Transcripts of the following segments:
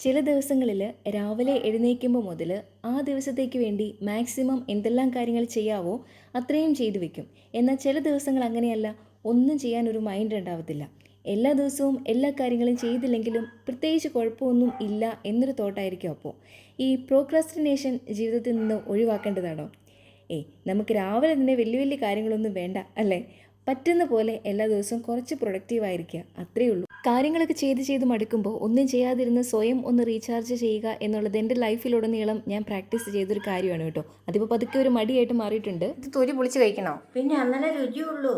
ചില ദിവസങ്ങളിൽ രാവിലെ എഴുന്നേൽക്കുമ്പോൾ മുതൽ ആ ദിവസത്തേക്ക് വേണ്ടി മാക്സിമം എന്തെല്ലാം കാര്യങ്ങൾ ചെയ്യാവോ അത്രയും ചെയ്തു വെക്കും. എന്നാൽ ചില ദിവസങ്ങൾ അങ്ങനെയല്ല, ഒന്നും ചെയ്യാൻ ഒരു മൈൻഡ് ഉണ്ടാവത്തില്ല. എല്ലാ ദിവസവും എല്ലാ കാര്യങ്ങളും ചെയ്തില്ലെങ്കിലും പ്രത്യേകിച്ച് കുഴപ്പമൊന്നും ഇല്ല എന്നൊരു തോട്ടായിരിക്കും അപ്പോൾ. ഈ പ്രോക്രാസ്റ്റിനേഷൻ ജീവിതത്തിൽ നിന്ന് ഒഴിവാക്കേണ്ടതാണോ? നമുക്ക് രാവിലെ തന്നെ വലിയ വലിയ കാര്യങ്ങളൊന്നും വേണ്ട അല്ലേ? പറ്റുന്ന പോലെ എല്ലാ ദിവസവും കുറച്ച് പ്രൊഡക്റ്റീവായിരിക്കുക, അത്രയേ ഉള്ളൂ. കാര്യങ്ങളൊക്കെ ചെയ്ത് ചെയ്ത് മടുക്കുമ്പോൾ ഒന്നും ചെയ്യാതിരുന്ന് സ്വയം ഒന്ന് റീചാർജ് ചെയ്യുക എന്നുള്ളത് എൻ്റെ ലൈഫിലുടനീളം ഞാൻ പ്രാക്ടീസ് ചെയ്തൊരു കാര്യമാണ് കേട്ടോ. അതിപ്പോൾ പതുക്കെ ഒരു മടിയായിട്ട് മാറിയിട്ടുണ്ട്. ഇത് തൊലി പൊളിച്ച് കഴിക്കണോ? പിന്നെ അങ്ങനെ രുചിയുള്ളൂ.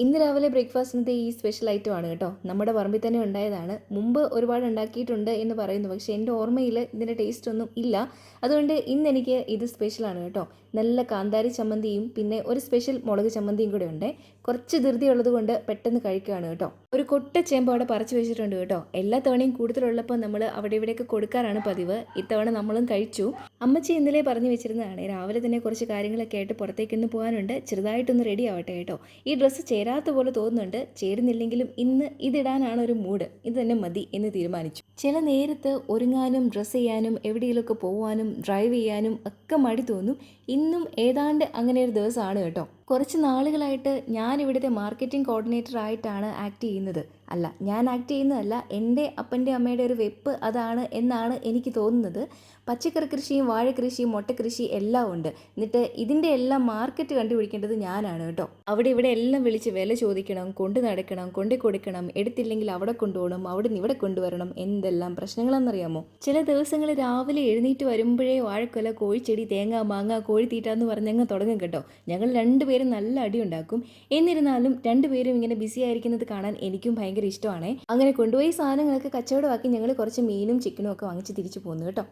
ഇന്ന് രാവിലെ ബ്രേക്ക്ഫാസ്റ്റിനത്തെ ഈ സ്പെഷ്യൽ ഐറ്റം ആണ് കേട്ടോ. നമ്മുടെ പറമ്പിൽ തന്നെ ഉണ്ടായതാണ്. മുമ്പ് ഒരുപാട് ഉണ്ടാക്കിയിട്ടുണ്ട് എന്ന് പറയുന്നു, പക്ഷേ എൻ്റെ ഓർമ്മയിൽ ഇതിൻ്റെ ടേസ്റ്റ് ഒന്നും ഇല്ല. അതുകൊണ്ട് ഇന്ന് എനിക്ക് ഇത് സ്പെഷ്യലാണ് കേട്ടോ. നല്ല കാന്താരി ചമ്മന്തിയും പിന്നെ ഒരു സ്പെഷ്യൽ മുളക് ചമ്മന്തിയും കൂടെ ഉണ്ട്. കുറച്ച് ധൃതി ഉള്ളത് കൊണ്ട് പെട്ടെന്ന് കഴിക്കുകയാണ് കേട്ടോ. ഒരു കൊട്ട ചേമ്പ് അവിടെ പറിച്ചു വെച്ചിട്ടുണ്ട് കേട്ടോ. എല്ലാ തവണയും കൂടുതലുള്ളപ്പോൾ നമ്മൾ അവിടെ ഇവിടെയൊക്കെ കൊടുക്കാറാണ് പതിവ്. ഇത്തവണ നമ്മളും കഴിച്ചു. അമ്മച്ചി ഇന്നലെ പറഞ്ഞു വെച്ചിരുന്നതാണ് രാവിലെ തന്നെ കുറച്ച് കാര്യങ്ങളൊക്കെ ആയിട്ട് പുറത്തേക്കൊന്ന് പോകാനുണ്ട്, ചെറുതായിട്ടൊന്ന് റെഡി ആവട്ടെ കേട്ടോ. ഈ ഡ്രസ്സ് ചേരാത്ത പോലെ തോന്നുന്നുണ്ട്. ചേരുന്നില്ലെങ്കിലും ഇന്ന് ഇതിടാനാണ് ഒരു മൂഡ്, ഇത് തന്നെ മതി എന്ന് തീരുമാനിച്ചു. ചില നേരത്ത് ഒരുങ്ങാനും ഡ്രസ്സ് ചെയ്യാനും എവിടെയെങ്കിലുമൊക്കെ പോകാനും ഡ്രൈവ് ചെയ്യാനും ഒക്കെ മടി തോന്നും. ഇന്നും ഏതാണ്ട് അങ്ങനെ ഒരു ദിവസമാണ് കേട്ടോ. കുറച്ച് നാളുകളായിട്ട് ഞാൻ ഇവിടുത്തെ മാർക്കറ്റിംഗ് കോർഡിനേറ്റർ ആയിട്ടാണ് ആക്ട് ചെയ്യുന്നത്. അല്ല, ഞാൻ ആക്ട് ചെയ്യുന്നതല്ല, എൻ്റെ അപ്പൻ്റെ അമ്മയുടെ ഒരു വെപ്പ് അതാണ് എന്നാണ് എനിക്ക് തോന്നുന്നത്. പച്ചക്കറി കൃഷിയും വാഴക്കൃഷിയും മുട്ടക്കൃഷി എല്ലാം ഉണ്ട്. എന്നിട്ട് ഇതിൻ്റെ എല്ലാം മാർക്കറ്റ് കണ്ടുപിടിക്കേണ്ടത് ഞാനാണ് കേട്ടോ. അവിടെ ഇവിടെ എല്ലാം വിളിച്ച് വില ചോദിക്കണം, കൊണ്ടു നടക്കണം, കൊണ്ടു കൊടുക്കണം, എടുത്തില്ലെങ്കിൽ അവിടെ കൊണ്ടുപോകണം, അവിടെ നിന്ന് ഇവിടെ കൊണ്ടുവരണം, എന്തെല്ലാം പ്രശ്നങ്ങളാണെന്നറിയാമോ. ചില ദിവസങ്ങൾ രാവിലെ എഴുന്നേറ്റ് വരുമ്പോഴേ വാഴക്കൊല, കോഴിച്ചെടി, തേങ്ങ, മാങ്ങ, കോഴിത്തീറ്റ എന്ന് പറഞ്ഞങ്ങ് തുടങ്ങും കേട്ടോ. ഞങ്ങൾ രണ്ടുപേരും നല്ല അടി ഉണ്ടാക്കും. എന്നിരുന്നാലും രണ്ടുപേരും ഇങ്ങനെ ബിസി ആയിരിക്കുന്നത് കാണാൻ എനിക്കും ഭയങ്കര ഇഷ്ടമാണ്. അങ്ങനെ കൊണ്ടുപോയി സാധനങ്ങളൊക്കെ കച്ചവടമാക്കി ഞങ്ങൾ കുറച്ച് മീനും ചിക്കനും ഒക്കെ വാങ്ങിച്ച് തിരിച്ചു പോന്നു കേട്ടോ.